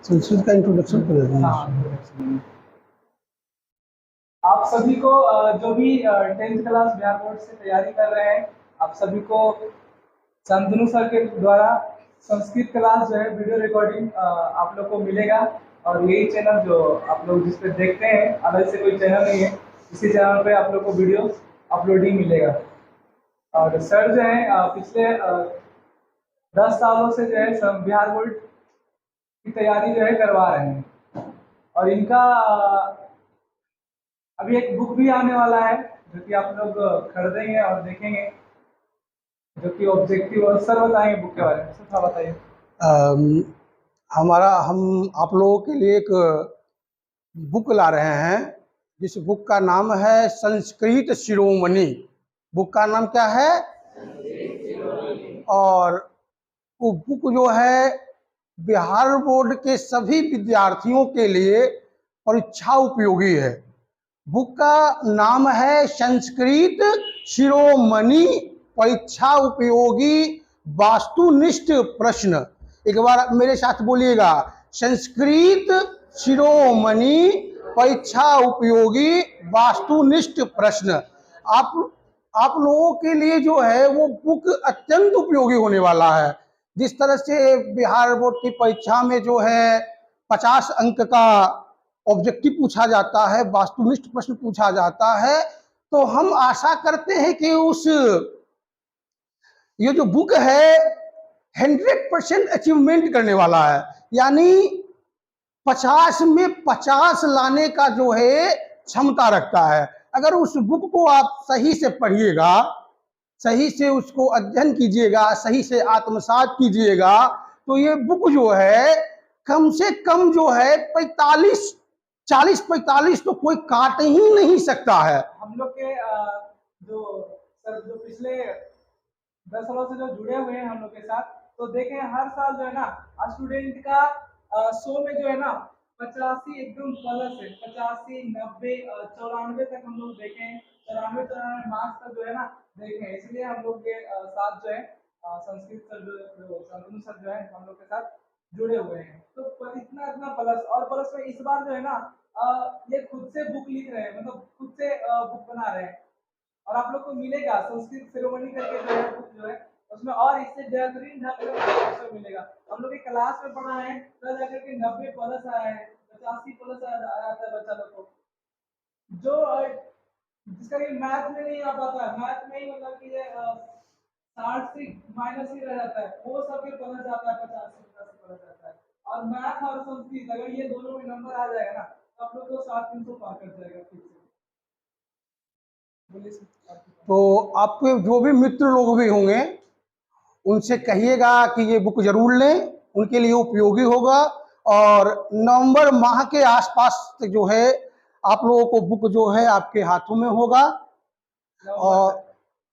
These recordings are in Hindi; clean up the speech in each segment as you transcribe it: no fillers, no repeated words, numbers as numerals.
संस्कृत का इंट्रोडक्शन कर देते हैं। हाँ, आप सभी को जो भी 10th क्लास बिहार बोर्ड से तैयारी कर रहे हैं, आप सभी को शांतनु सर के द्वारा संस्कृत क्लास जो है वीडियो रिकॉर्डिंग आप लोग को मिलेगा। और यही चैनल जो आप लोग जिस पे देखते हैं, अलग से कोई चैनल नहीं है, इसी चैनल पे आप लोग को वीडियो अपलोडिंग मिलेगा। और सर जो है पिछले 10 सालों से जो है बिहार बोर्ड की तैयारी जो है करवा रहे हैं। और इनका अभी एक बुक भी आने वाला है जो कि आप लोग खरीदेंगे और देखेंगे, जो कि ऑब्जेक्टिव। और सर बताएंगे बुक के बारे में, सर थोड़ा बताइए। हम आप लोगों के लिए एक बुक ला रहे हैं, जिस बुक का नाम है संस्कृत शिरोमणि। बुक का नाम क्या है? और वो बुक जो है बिहार बोर्ड के सभी विद्यार्थियों के लिए परीक्षा उपयोगी है। बुक का नाम है संस्कृत शिरोमणि परीक्षा उपयोगी वास्तुनिष्ठ प्रश्न। एक बार मेरे साथ बोलिएगा, संस्कृत शिरोमणि परीक्षा उपयोगी वास्तुनिष्ठ प्रश्न। आप लोगों के लिए जो है वो बुक अत्यंत उपयोगी होने वाला है। जिस तरह से बिहार बोर्ड की परीक्षा में जो है 50 अंक का ऑब्जेक्टिव पूछा जाता है, वास्तुनिष्ठ प्रश्न पूछा जाता है, तो हम आशा करते हैं कि ये जो बुक है 100% अचीवमेंट करने वाला है। यानी 50 में 50 लाने का जो है क्षमता रखता है। अगर उस बुक को आप सही से पढ़िएगा, सही से उसको अध्ययन कीजिएगा, सही से आत्मसात कीजिएगा, तो ये बुक जो है कम से कम जो है 40-45 तो कोई काट ही नहीं सकता है। हम लोग के जो सर जो पिछले 10 सालों से जो जुड़े हुए हैं हम लोग के साथ, तो देखें हर साल जो है ना स्टूडेंट का 100 में जो है ना 85 एकदम प्लस है। 85, 90, 94 तक हम लोग देखें, 94 मार्क्स तक जो है ना देखें। इसलिए हम लोग के साथ जो है संस्कृत सर जो शांतनु सर जो है हम लोग के साथ जुड़े हुए हैं। तो इतना प्लस, और प्लस में इस बार जो है ना ये खुद से बुक लिख रहे हैं, मतलब खुद से बुक बना रहे हैं। और आप लोग को मिलेगा संस्कृत शिरोमणि करके जो है बुक जो है, उसमें और इससे बेहतरीन ढंग से मिलेगा। हम लोग के क्लास में पढ़ा है तो जाकर के 90 प्लस आया है, 85 प्लस आता है बच्चा लोग को। जो जिसका कि मैथ में नहीं आ पाता है, मैथ में ही मतलब कि ये 60 से माइनस ही रह जाता है, वो सबके प्लस जाता है, 50 से 50 प्लस जाता है। और मैथ और संस्कृत अगर ये दोनों में नंबर आ जाएगा ना तो आप लोग को 700-300 पार कर जाएगा फिर से। तो आपके जो भी मित्र लोग भी होंगे उनसे कहिएगा कि ये बुक जरूर लें, उनके लिए उपयोगी होगा। और नवंबर माह के आसपास जो है आप लोगों को बुक जो है आपके हाथों में होगा। और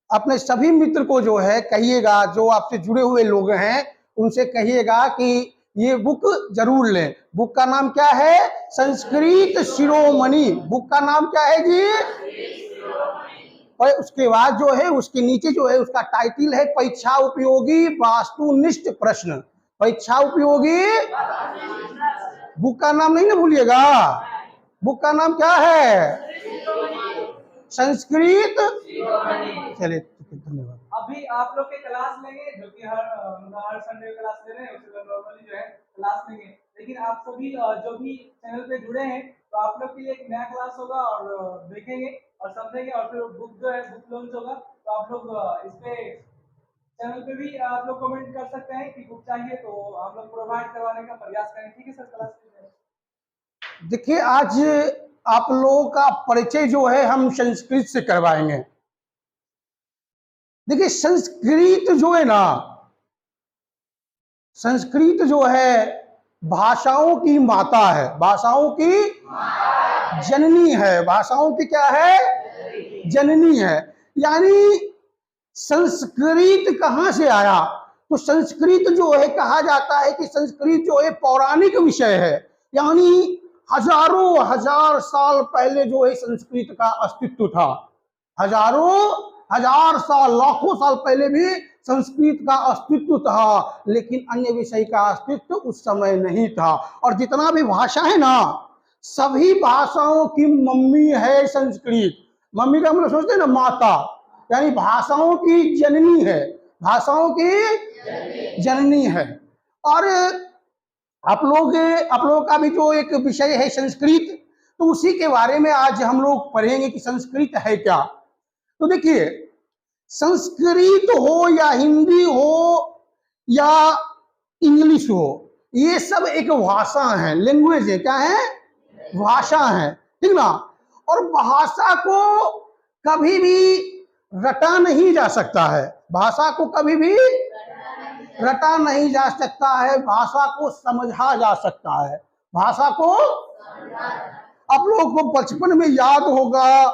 अपने सभी मित्र को जो है कहिएगा, जो आपसे जुड़े हुए लोग हैं उनसे कहिएगा कि ये बुक जरूर लें। बुक का नाम क्या है? संस्कृत शिरोमणि। बुक का नाम क्या है जी? और उसके बाद जो है उसके नीचे जो है उसका टाइटल है परीक्षा उपयोगी वास्तुनिष्ठ प्रश्न। परीक्षा उपयोगी, बुक का नाम नहीं ना भूलिएगा। बुक का नाम क्या है? संस्कृत। चलिए धन्यवाद। अभी आप लोग के क्लास लेंगे, जो कि हर संडे क्लास ले रहे हैं, उसके नॉर्मली जो है क्लास लेंगे। लेकिन आप सभी जो भी चैनल पे जुड़े हैं, तो आप लोग के लिए एक नया क्लास होगा और देखेंगे और समझेंगे। और फिर बुक जो है बुक लॉन्च होगा, तो आप लोग इस पे चैनल पे भी आप लोग कमेंट कर सकते हैं कि बुक चाहिए, तो हम लोग प्रोवाइड करवाने का प्रयास करें। ठीक है सर, क्लास देखिए, आज आप लोगों का परिचय जो है हम संस्कृत से करवाएंगे। देखिए, संस्कृत जो है ना, संस्कृत जो है भाषाओं की माता है, भाषाओं की जननी है। भाषाओं की क्या है? जननी है। यानी संस्कृत कहां से आया? तो संस्कृत जो है कहा जाता है कि संस्कृत जो है पौराणिक विषय है। यानी हजारों हजार साल पहले जो है संस्कृत का अस्तित्व था। हजारों हजार साल, लाखों साल पहले भी संस्कृत का अस्तित्व था, लेकिन अन्य विषय का अस्तित्व उस समय नहीं था। और जितना भी भाषा है ना, सभी भाषाओं की मम्मी है संस्कृत। मम्मी का मतलब सोचते हैं ना, माता, यानी भाषाओं की जननी है, भाषाओं की जननी है। और आप लोग का भी जो एक विषय है संस्कृत, तो उसी के बारे में आज हम लोग पढ़ेंगे कि संस्कृत है क्या। तो देखिए, संस्कृत हो या हिंदी हो या इंग्लिश हो, ये सब एक भाषा है, लैंग्वेज है। क्या है? भाषा है, ठीक ना। और भाषा को कभी भी रटा नहीं जा सकता है, भाषा को कभी भी रटा नहीं जा सकता है, भाषा को समझा जा सकता है, भाषा को। आप लोगों को बचपन में याद होगा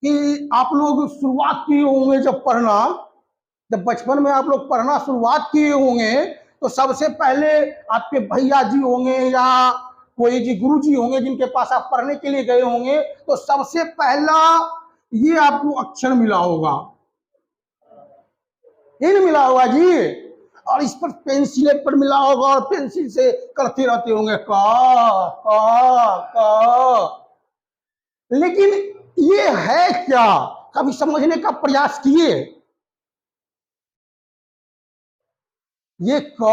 कि आप लोग शुरुआत किए होंगे जब पढ़ना, जब बचपन में आप लोग पढ़ना शुरुआत किए होंगे, तो सबसे पहले आपके भैया जी होंगे या कोई जी गुरु जी होंगे जिनके पास आप पढ़ने के लिए गए होंगे, तो सबसे पहला ये आपको अक्षर मिला होगा, ये नहीं मिला होगा जी। और इस पर पेंसिल पर मिला होगा और पेंसिल से करते रहते होंगे का। लेकिन ये है क्या, कभी समझने का प्रयास किए? ये क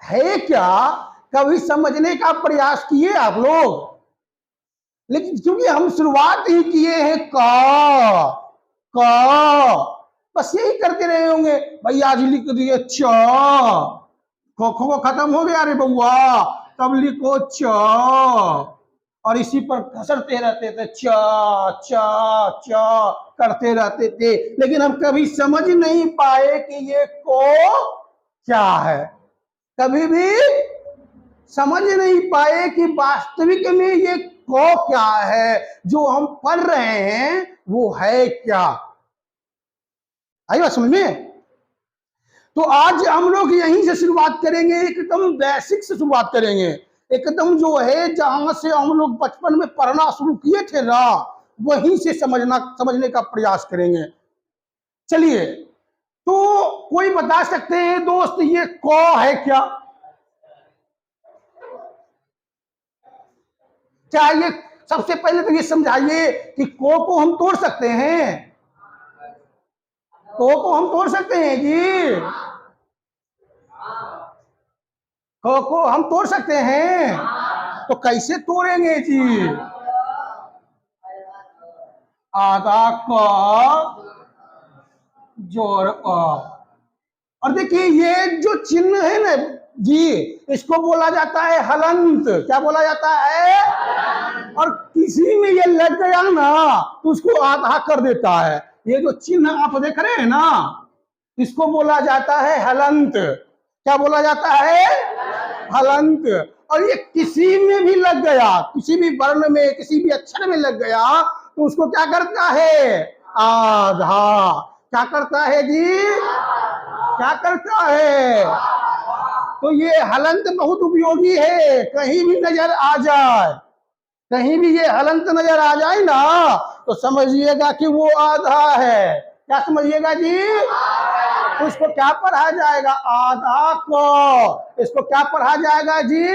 है क्या, कभी समझने का प्रयास किए आप लोग? लेकिन क्योंकि हम शुरुआत ही किए हैं का, बस यही करते रहे होंगे। भैया जी लिख दिए च, खो खत्म हो गया रे बउआ, तब लिखो च, और इसी पर घसरते रहते थे, च च च करते रहते थे। लेकिन हम कभी समझ नहीं पाए कि ये को क्या है, कभी भी समझ नहीं पाए कि वास्तविक में ये को क्या है, जो हम पढ़ रहे हैं वो है क्या। आई बात समझ में? तो आज हम लोग यहीं से शुरुआत करेंगे, एकदम बेसिक से शुरुआत करेंगे, एकदम जो है जहां से हम लोग बचपन में पढ़ना शुरू किए थे ना, वहीं से समझने का प्रयास करेंगे। चलिए, तो कोई बता सकते हैं दोस्त ये क है क्या? क्या ये, सबसे पहले तो ये समझाइए कि को हम तोड़ सकते हैं? को हम तोड़ सकते हैं जी? को हम तोड़ सकते हैं? तो कैसे तोड़ेंगे जी? आधा क जोड़ अ। और देखिए, ये जो चिन्ह है ना जी, इसको बोला जाता है हलंत। क्या बोला जाता है? और किसी में ये लग गया ना तो उसको आधा कर देता है। ये जो चिन्ह आप देख रहे हैं ना, इसको बोला जाता है हलंत। क्या बोला जाता है? हलंत। और ये किसी में भी लग गया, किसी भी वर्ण में, किसी भी अक्षर में लग गया, तो उसको क्या करता है? आधा। क्या करता है जी? क्या करता है? तो ये हलंत बहुत उपयोगी है, कहीं भी नजर आ जाए, कहीं भी ये हलंत नजर आ जाए ना, तो समझिएगा कि वो आधा है। क्या समझिएगा जी? तो इसको क्या पढ़ा जाएगा? आधा को। इसको क्या पढ़ा जाएगा जी?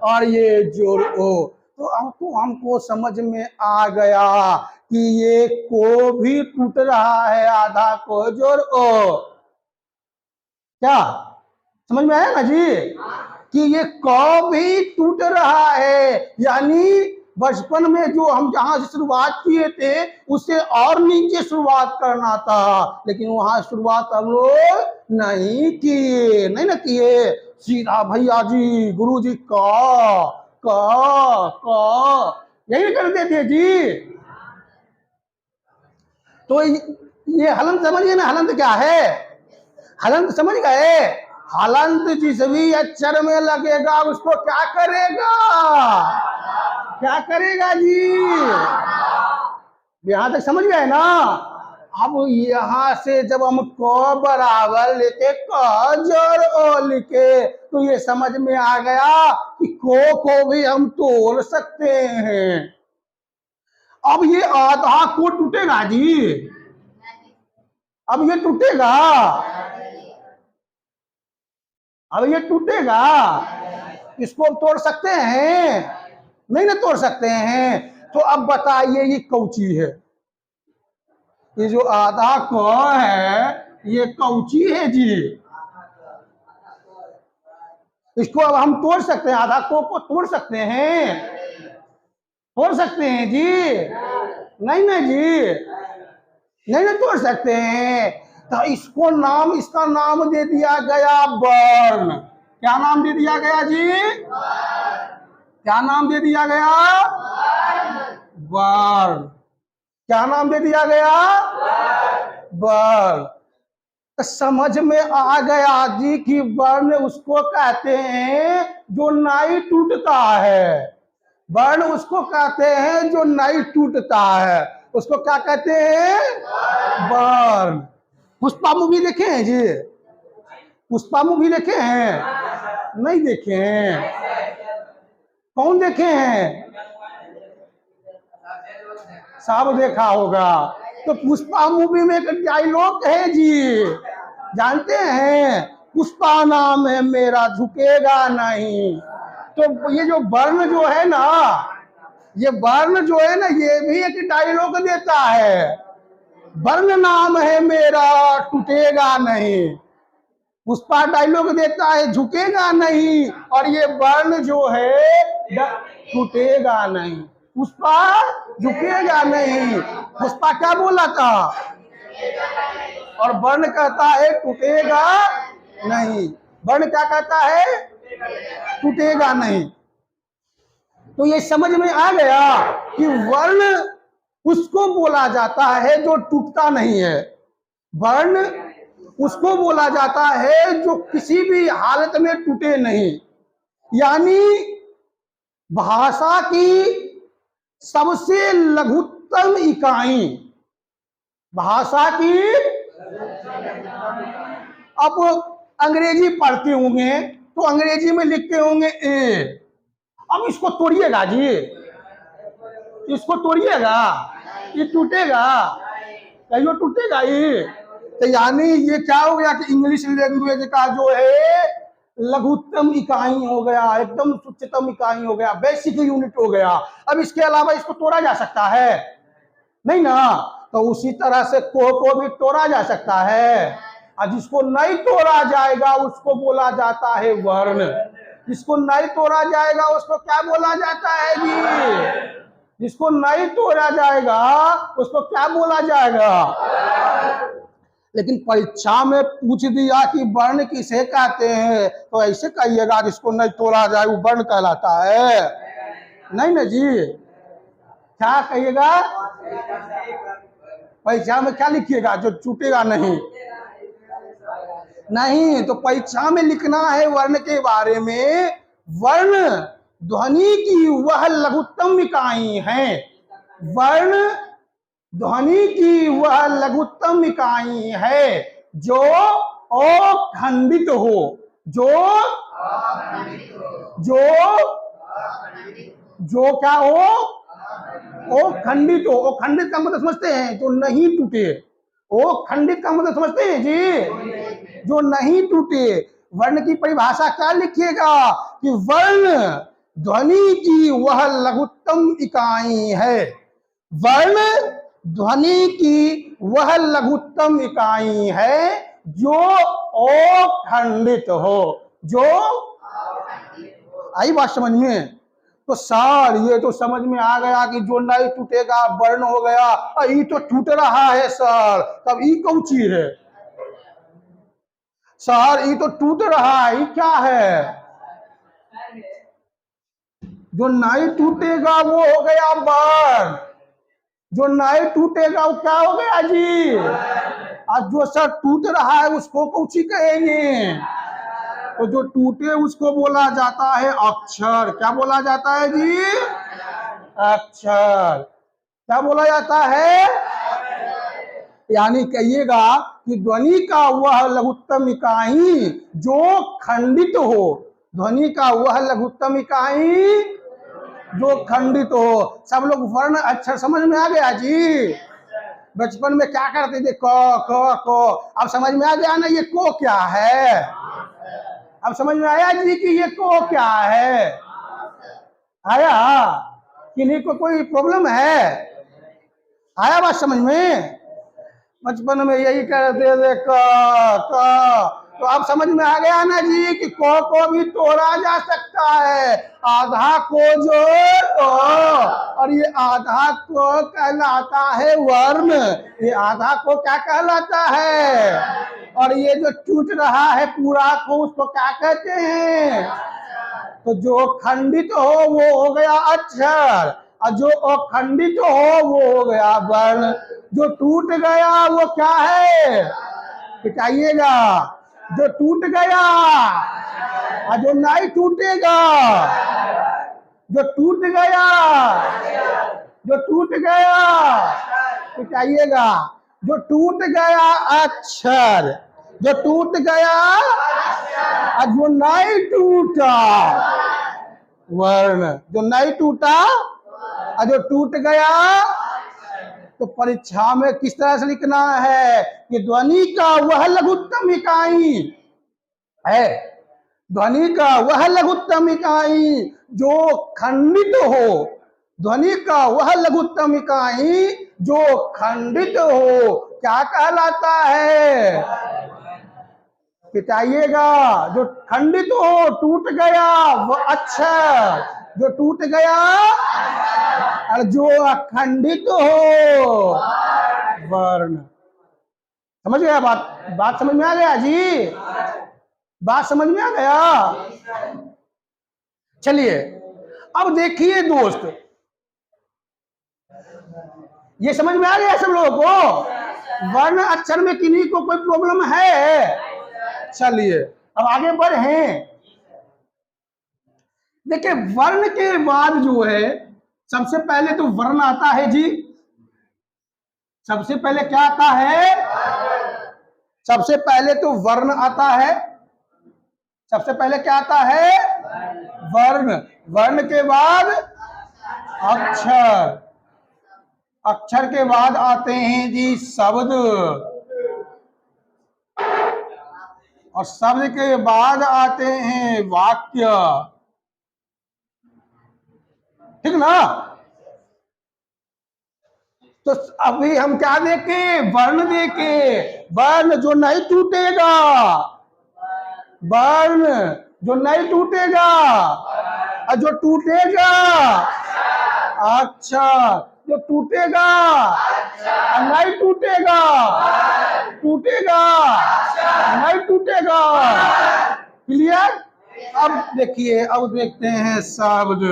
और ये जोड़ ओ। तो हमको समझ में आ गया कि ये को भी टूट रहा है, आधा को जोड़ ओ। क्या समझ में आया ना जी? कि ये क भी टूट रहा है, यानी बचपन में जो हम जहां से शुरुआत किए थे उससे और नीचे शुरुआत करना था, लेकिन वहां शुरुआत हम लोग नहीं किए, नहीं ना किए, सीधा भैया जी गुरु जी क यही करते थे जी। तो ये हलंत समझिए ना, हलंत क्या है? हलंत समझ गए? हलंत जिस भी अक्षर में लगेगा उसको क्या करेगा? क्या करेगा जी? यहां तक समझ गए ना? अब यहां से जब हम क बराबर लेके क जोड़ ओ लिखे, तो ये समझ में आ गया कि को भी हम तोड़ सकते हैं। अब ये आधा को टूटेगा जी? अब ये टूटेगा, अब ये टूटेगा, इसको तोड़ सकते हैं? नहीं ना तोड़ सकते हैं। तो अब बताइए ये कौची है? ये जो आधा क है ये कौची है जी? इसको अब हम तोड़ सकते हैं? आधा को तोड़ सकते हैं? तोड़ सकते हैं जी? नहीं ना जी, नहीं ना तोड़ सकते हैं। तो इसको नाम, इसका नाम दे दिया गया वर्ण। क्या नाम दे दिया गया जी? क्या नाम दे दिया गया? वर्ण। क्या नाम दे दिया गया? वर्ण। तो समझ में आ गया जी कि वर्ण उसको कहते हैं जो नहीं टूटता है। वर्ण उसको कहते हैं जो नहीं टूटता है। उसको क्या कहते हैं? वर्ण। पुष्पा मूवी देखे हैं जी? पुष्पा मूवी देखे हैं? नहीं देखे हैं? कौन देखे हैं? सब देखा होगा। तो पुष्पा मूवी में एक डायलॉग है जी, जानते हैं? पुष्पा नाम है मेरा झुकेगा नहीं। तो ये जो वर्ण जो है ना, ये वर्ण जो है ना, ये भी एक डायलॉग देता है, वर्ण नाम है मेरा टूटेगा नहीं। पुष्पा डायलॉग देता है झुकेगा नहीं, और ये वर्ण जो है टूटेगा नहीं। पुष्पा झुकेगा नहीं। पुष्पा क्या बोला था? और वर्ण कहता है टूटेगा नहीं। वर्ण क्या कहता है? टूटेगा नहीं। तो ये समझ में आ गया कि वर्ण उसको बोला जाता है जो टूटता नहीं है। वर्ण उसको बोला जाता है जो किसी भी हालत में टूटे नहीं। यानी भाषा की सबसे लघुत्तम इकाई, भाषा की, अब अंग्रेजी पढ़ते होंगे तो अंग्रेजी में लिखते होंगे ए। अब इसको तोड़िएगा जी, इसको तोड़िएगा, ये टूटेगा, कहियो टूटेगा ये? तो यानी ये क्या हो गया कि इंग्लिश लैंग्वेज का जो है लघुत्तम इकाई हो गया, एकदम उच्चतम इकाई हो गया, बेसिक यूनिट हो गया। अब इसके अलावा इसको तोड़ा जा सकता है? नहीं ना। तो उसी तरह से को भी तोड़ा जा सकता है, और जिसको नहीं तोड़ा जाएगा उसको बोला जाता है वर्ण। जिसको नहीं तोड़ा जाएगा उसको क्या बोला जाता है जी? जिसको नहीं तोड़ा जाएगा उसको क्या बोला जाएगा? लेकिन परीक्षा में पूछ दिया कि वर्ण किसे कहते हैं, तो ऐसे कहिएगा जिसको नहीं तोड़ा जाए वो वर्ण कहलाता है? नहीं ना जी। क्या कहिएगा? परीक्षा में क्या लिखिएगा? जो टूटेगा नहीं। नहीं, तो परीक्षा में लिखना है वर्ण के बारे में, वर्ण ध्वनि की वह लघुत्तम इकाई है। वर्ण ध्वनि की वह लघुत्तम इकाई है जो अखंडित हो, जो क्या हो? ओ खंडित हो। ओ खंडित का मतलब समझते हैं? जो नहीं टूटे। ओ खंडित का मतलब समझते हैं जी? जो नहीं टूटे। वर्ण की परिभाषा क्या लिखिएगा कि वर्ण ध्वनि की वह लघुत्तम इकाई है। वर्ण ध्वनि की वह लघुत्तम इकाई है जो अखंडित हो, जो आई बात समझ में? तो सर ये तो समझ में आ गया कि जो नहीं टूटेगा वर्ण हो गया। ये तो टूट रहा है सर, तब ये कौन चीज है? सर ये तो टूट रहा है, ये क्या है? जो नहीं टूटेगा वो हो गया वर्ण। जो नहीं टूटेगा वो क्या हो गया जी? और जो सर टूट रहा है उसको कौची कहेंगे? तो जो टूटे उसको बोला जाता है अक्षर। क्या बोला जाता है जी? अक्षर। क्या बोला जाता है? यानी कहिएगा कि ध्वनि का वह लघुत्तम इकाई जो खंडित हो। ध्वनि का वह लघुत्तम इकाई जो खंडित हो। सब लोग वर्ण अक्षर समझ में आ गया जी? बचपन में क्या करते थे? क क क। अब समझ में आ गया ना ये को क्या है? अब समझ में आया जी कि ये को क्या है? आया? किन्हीं को कोई प्रॉब्लम है? आया बात समझ में? बचपन में यही करते थे क क। तो अब समझ में आ गया ना जी कि को भी तोड़ा जा सकता है। आधा को जोड़ को, और ये आधा को कहलाता है वर्ण। ये आधा को क्या कहलाता है? और ये जो टूट रहा है पूरा को, उसको क्या कहते हैं? तो जो खंडित हो वो हो गया अक्षर, और जो अखंडित हो वो हो गया वर्ण। जो टूट गया वो क्या है? बताइएगा। जो टूट गया और जो नहीं टूटेगा। जो टूट गया, जो टूट गया, बताइएगा। जो टूट गया अक्षर, जो टूट गया और जो नहीं टूटा वर्ण। जो नहीं टूटा और जो टूट गया। तो परीक्षा में किस तरह से लिखना है कि ध्वनि का वह लघुत्तम इकाई है, ध्वनि का वह लघुत्तम इकाई जो खंडित हो। ध्वनि का वह लघुत्तम इकाई जो खंडित हो क्या कहलाता है? बताइएगा। जो खंडित हो, टूट गया वो अक्षर, जो टूट गया, और जो अखंडित हो वर्ण। समझ गया बात समझ में आ गया जी? बात समझ में आ गया? चलिए अब देखिए दोस्त, ये समझ में आ गया सब लोगों को? वर्ण अक्षर में किन्हीं को कोई प्रॉब्लम है? चलिए अब आगे बढ़े। देखिए वर्ण के बाद जो है सबसे पहले तो वर्ण आता है जी। सबसे पहले क्या आता है? सबसे पहले तो वर्ण आता है। सबसे पहले क्या आता है? वर्ण। वर्ण के बाद अक्षर। अक्षर के बाद आते हैं जी शब्द, और शब्द के बाद आते हैं वाक्य। ठीक ना? तो अभी हम क्या देखें? वर्ण देखें। वर्ण जो नहीं टूटेगा, वर्ण जो नहीं टूटेगा, और जो टूटेगा अक्षर। जो टूटेगा और नहीं टूटेगा, टूटेगा नहीं टूटेगा। क्लियर? अब देखिए, अब देखते हैं शब्द।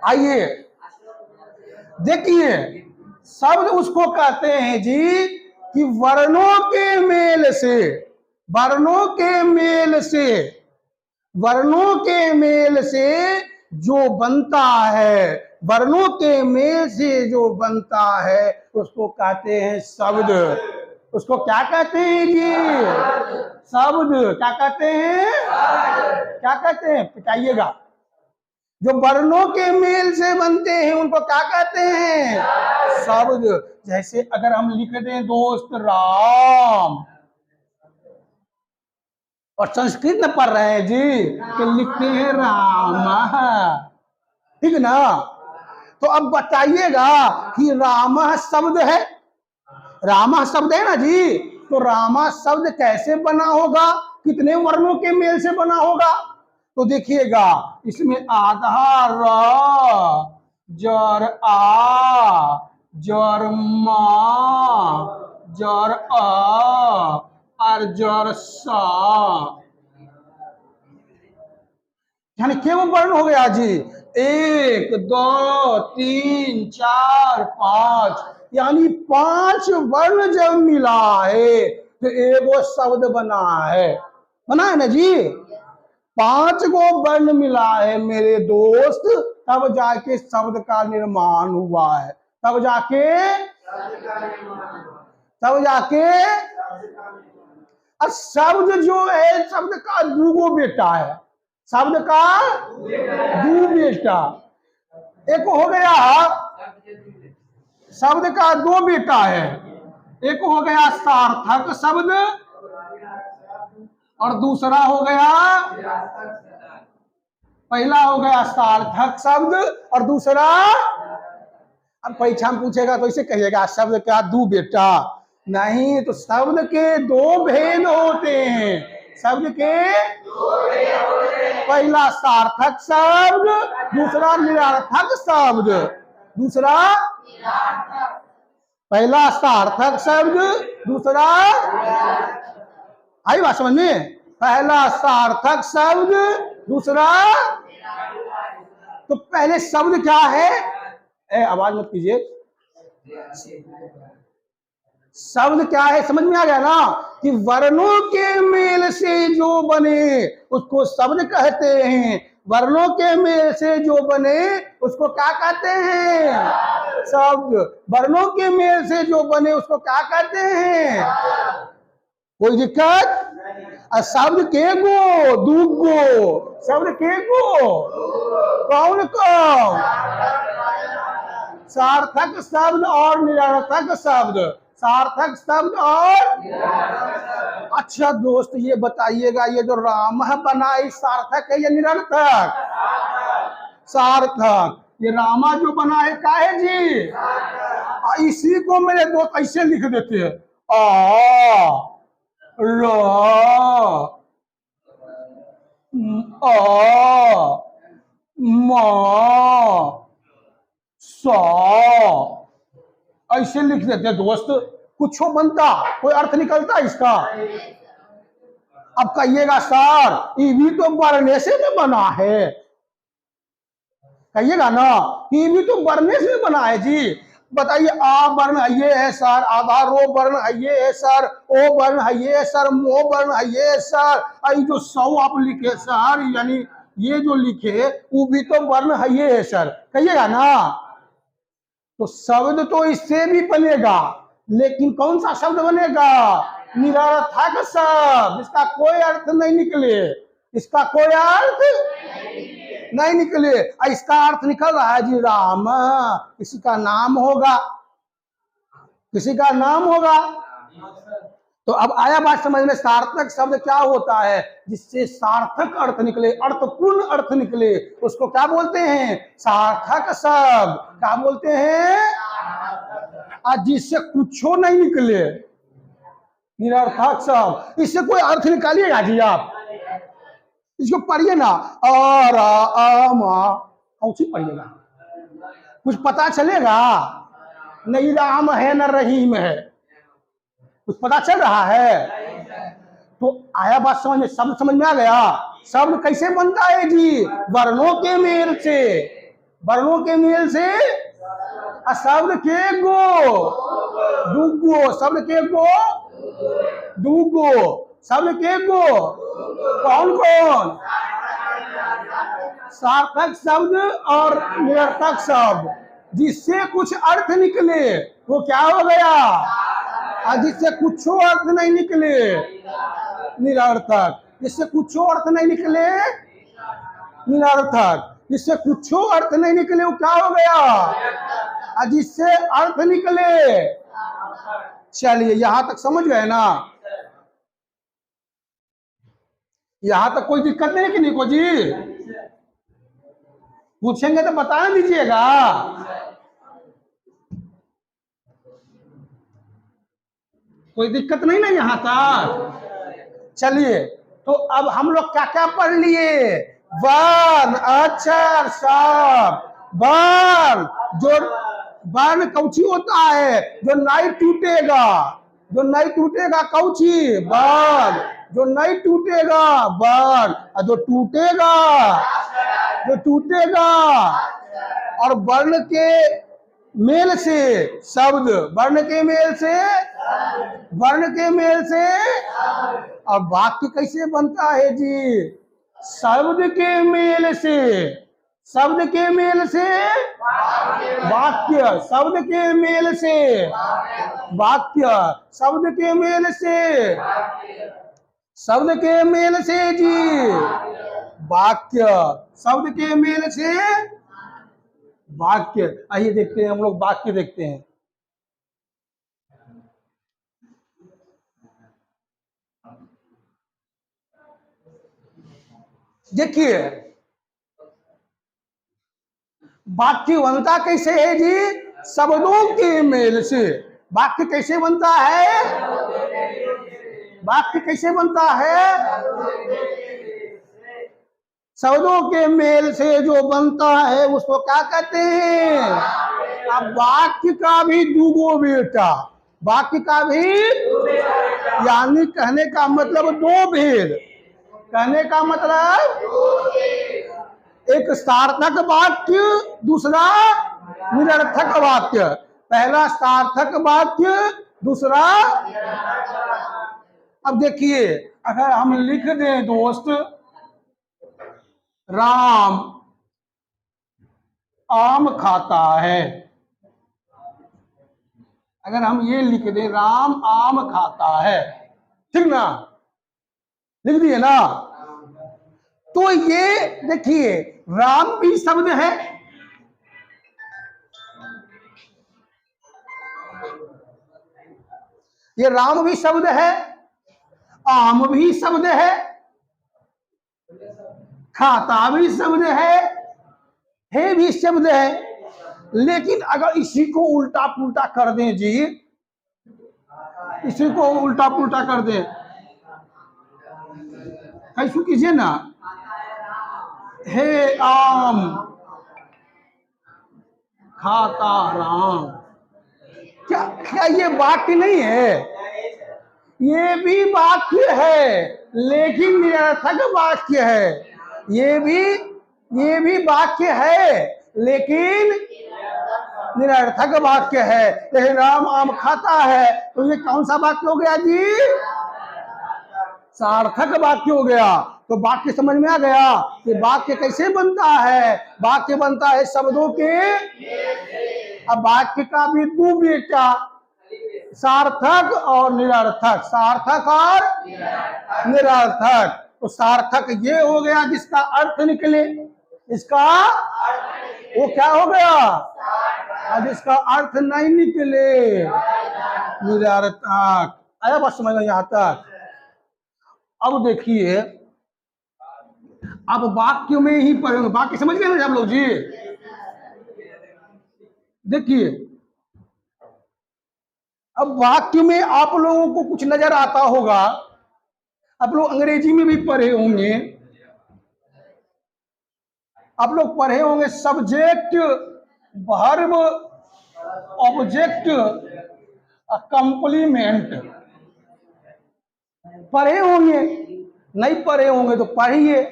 आइए देखिए, शब्द उसको कहते हैं जी कि वर्णों के मेल से, वर्णों के मेल से, वर्णों के मेल से जो बनता है, वर्णों के मेल से जो बनता है उसको कहते हैं शब्द। उसको क्या कहते हैं जी? शब्द। क्या कहते हैं? क्या कहते हैं? बताइएगा। जो वर्णों के मेल से बनते हैं उनको क्या कहते हैं? शब्द। जैसे अगर हम लिख दें दोस्त राम, और संस्कृत में पढ़ रहे हैं जी तो लिखते हैं राम। ठीक ना? तो अब बताइएगा कि राम शब्द है, रामा शब्द है ना जी। तो रामा शब्द कैसे बना होगा? कितने वर्णों के मेल से बना होगा? तो देखिएगा, इसमें आधा र, जर आ, जर मा, जर अ, और जर सा, यानी केवल वर्ण हो गया जी। 1 2 3 4 5, यानी 5 वर्ण जब मिला है तो एगो शब्द बना है। बना है ना जी? 5 गो वर्ण मिला है मेरे दोस्त, तब जाके शब्द का निर्माण हुआ है। तब जाके और शब्द जो है, शब्द का दूगो बेटा है। शब्द का दो बेटा। एक हो गया शब्द का दो बेटा है, एक हो गया सार्थक शब्द और दूसरा हो गया, पहला हो गया सार्थक शब्द और दूसरा, अब परीक्षा में पूछेगा तो इसे कहिएगा शब्द का दो बेटा, नहीं तो शब्द के दो भेद होते हैं, शब्द के पहला सार्थक शब्द दूसरा निरर्थक शब्द, दूसरा पहला सार्थक शब्द दूसरा, आई बात समझ में, पहला सार्थक शब्द दूसरा, तो पहले शब्द क्या है, आवाज मत कीजिए, शब्द क्या है समझ में आ गया ना, कि वर्णों के मेल से जो बने उसको शब्द कहते हैं, वर्णों के मेल से जो बने उसको क्या कहते हैं, शब्द, वर्णों के मेल से जो बने उसको क्या कहते हैं, कोई दिक्कत, शब्द के गो दूगो, शब्द के गो कौन कौन, सार्थक शब्द और निरर्थक शब्द, सार्थक शब्द और, अच्छा दोस्त ये बताइएगा ये जो राम बना है सार्थक है या निरर्थक, सार्थक, ये रामा जो बना है क्या है जी, इसी को मेरे दोस्त ऐसे लिख देते हैं, आ रा आ मा सा, ऐसे लिख देते दोस्त, कुछ बनता, कोई अर्थ निकलता इसका, अब कहिएगा सर ये भी तो वर्णे से में बना है, कहिएगा ना ये भी तो वर्णे से बना है जी, बताइए आ वर्ण ये है सर, आधा रो वर्ण ये है सर, ओ वर्ण ये है सर, मो वर्ण ये है सर, आई जो सौ आप लिखे सर, यानी ये जो लिखे वो भी तो वर्ण ये है सर, कहिएगा ना, तो शब्द तो इससे भी बनेगा, लेकिन कौन सा शब्द बनेगा, निरर्थक शब्द, इसका कोई अर्थ नहीं निकले, इसका कोई अर्थ नहीं निकले, इसका अर्थ निकल रहा है जी राम, किसी का नाम होगा, किसी का नाम होगा, तो अब आया बात समझ में, सार्थक शब्द क्या होता है, जिससे सार्थक अर्थ निकले, अर्थपूर्ण अर्थ निकले, उसको क्या बोलते हैं, सार्थक शब्द, क्या बोलते हैं, और जिससे कुछ नहीं निकले, निरर्थक शब्द, इससे कोई अर्थ निकालिएगा जी आप, इसको पढ़िए ना, और कौन सी पढ़िएगा, कुछ पता चलेगा, नहीं राम है न रहीम है, कुछ पता चल रहा है, तो आया बात समझ में, शब्द समझ में आ गया, शब्द कैसे बनता है जी, वर्णों के मेल से, वर्णों के मेल से, शब्द के गो दूगो, शब्द के गो दूगो, शब्द के गो कौन कौन, सार्थक शब्द और निरर्थक शब्द, जिससे कुछ अर्थ निकले वो क्या हो गया, और जिससे कुछ अर्थ नहीं निकले निरर्थक, जिससे कुछ अर्थ नहीं निकले निरर्थक, जिससे कुछ अर्थ नहीं निकले वो क्या हो गया, और जिससे अर्थ निकले, चलिए यहां तक समझ गए ना, यहां तक कोई दिक्कत नहीं कि नहीं को जी, पूछेंगे तो बता दीजिएगा, कोई दिक्कत नहीं ना यहां तक, चलिए तो अब हम लोग क्या क्या पढ़ लिए, वर्ण अक्षर शब्द, वर्ण जो वर्ण कौची होता है, जो नहीं टूटेगा, जो नहीं टूटेगा कौची वर्ण, जो नहीं टूटेगा वर्ण, और जो टूटेगा, जो टूटेगा, और वर्ण के मेल से शब्द, वर्ण के मेल से, वर्ण के मेल से, अब वाक्य कैसे बनता है जी, शब्द के मेल से, शब्द के मेल से वाक्य, शब्द के मेल से वाक्य, शब्द के मेल से, शब्द के मेल से जी वाक्य, शब्द के मेल से वाक्य, आइए देखते हैं हम लोग वाक्य देखते हैं, देखिए वाक्य बनता कैसे है जी? शब्दों के मेल से। वाक्य कैसे बनता है? वाक्य कैसे बनता है? शब्दों के मेल से जो बनता है उसको क्या कहते हैं? अब वाक्य का भी दूगो बेटा, वाक्य का भी, यानी कहने का मतलब दो भेद। कहने का मतलब एक सार्थक वाक्य, दूसरा निरर्थक वाक्य। पहला सार्थक वाक्य, दूसरा। अब देखिए अगर हम लिख दें दोस्त, राम आम खाता है, अगर हम ये लिख दें राम आम खाता है, ठीक ना, लिख दिए ना, तो ये देखिए राम भी शब्द है, ये राम भी शब्द है, आम भी शब्द है, खाता भी शब्द है भी शब्द है। लेकिन अगर इसी को उल्टा पुल्टा कर दें जी, इसी को उल्टा पुल्टा कर दें, कैसे कीजिए ना, हे आम खाता राम, क्या क्या ये वाक्य नहीं है? ये भी वाक्य है लेकिन निरर्थक वाक्य है। ये भी वाक्य है लेकिन निरर्थक वाक्य है। जैसे राम आम खाता है तो ये कौन सा वाक्य हो गया जी? सार्थक वाक्य हो गया। तो वाक्य समझ में आ गया कि वाक्य कैसे बनता है? वाक्य बनता है शब्दों के। अब वाक्य का भी दो बेटा, सार्थक और निरर्थक, सार्थक और निरर्थक। तो सार्थक ये हो गया जिसका अर्थ निकले, इसका वो क्या हो गया? और जिसका अर्थ नहीं निकले निरर्थक। आया बात समझ में यहां तक? अब देखिए, अब वाक्य में ही पढ़ेंगे। वाक्य समझ गए ना आप लोग जी? देखिए अब वाक्य में आप लोगों को कुछ नजर आता होगा, आप लोग अंग्रेजी में भी पढ़े होंगे, आप लोग पढ़े होंगे सब्जेक्ट, वर्ब, ऑब्जेक्ट, कंप्लीमेंट। पढ़े होंगे, नहीं पढ़े होंगे तो पढ़िए।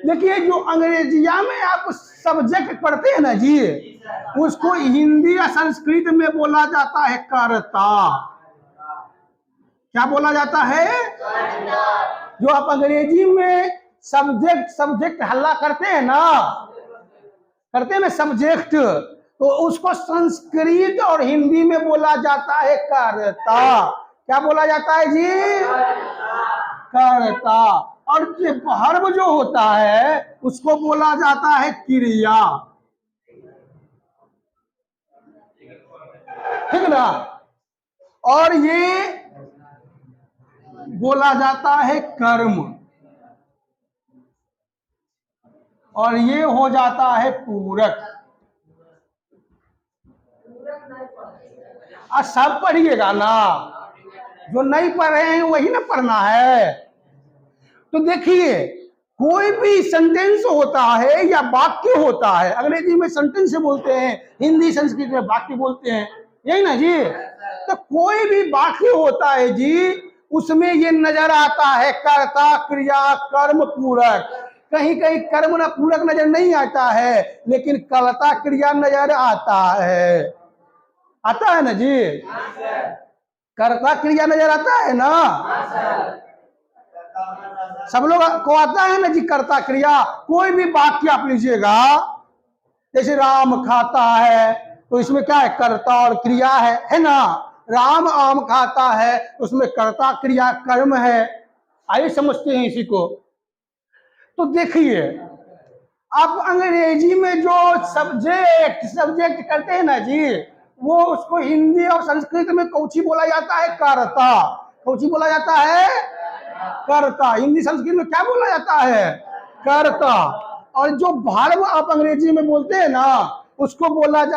देखिए जो अंग्रेजिया में आप सब्जेक्ट पढ़ते हैं ना जी, उसको हिंदी या संस्कृत में बोला जाता है कर्ता। क्या बोला जाता है? जो आप अंग्रेजी में सब्जेक्ट हल्ला करते हैं ना, करते हैं ना सब्जेक्ट, तो उसको संस्कृत और हिंदी में बोला जाता है कर्ता। क्या बोला जाता है जी? कर्ता। और ये वर्ब जो होता है उसको बोला जाता है क्रिया, ठीक ना। और ये बोला जाता है कर्म, और ये हो जाता है पूरक। सब पढ़िएगा ना, जो नहीं पढ़ रहे हैं वही ना पढ़ना है। तो देखिए कोई भी सेंटेंस होता है या वाक्य होता है, अंग्रेजी में सेंटेंस बोलते हैं, हिंदी संस्कृत में वाक्य बोलते हैं, यही ना जी। तो कोई भी वाक्य होता है जी, उसमें ये नजर आता है कर्ता, क्रिया, कर्म, पूरक। कहीं कहीं कर्म ना पूरक नजर नहीं आता है, लेकिन कर्ता क्रिया नजर आता है। आता है ना जी? कर्ता क्रिया नजर आता है ना? सब लोग को आता है ना जी कर्ता क्रिया। कोई भी वाक्य आप लीजिएगा, जैसे राम खाता है तो इसमें क्या है? कर्ता और क्रिया है ना। राम आम खाता है उसमें कर्ता क्रिया कर्म है। आइए समझते हैं इसी को। तो देखिए आप अंग्रेजी में जो सब्जेक्ट करते हैं ना जी, वो उसको हिंदी और संस्कृत में कौची बोला जाता है? कर्ता। कौची बोला जाता है? कर्ता। हिंदी संस्कृत में क्या बोला जाता है? करता। और जो भार्ब आप अंग्रेजी में बोलते हैं ना, उसको बोला जा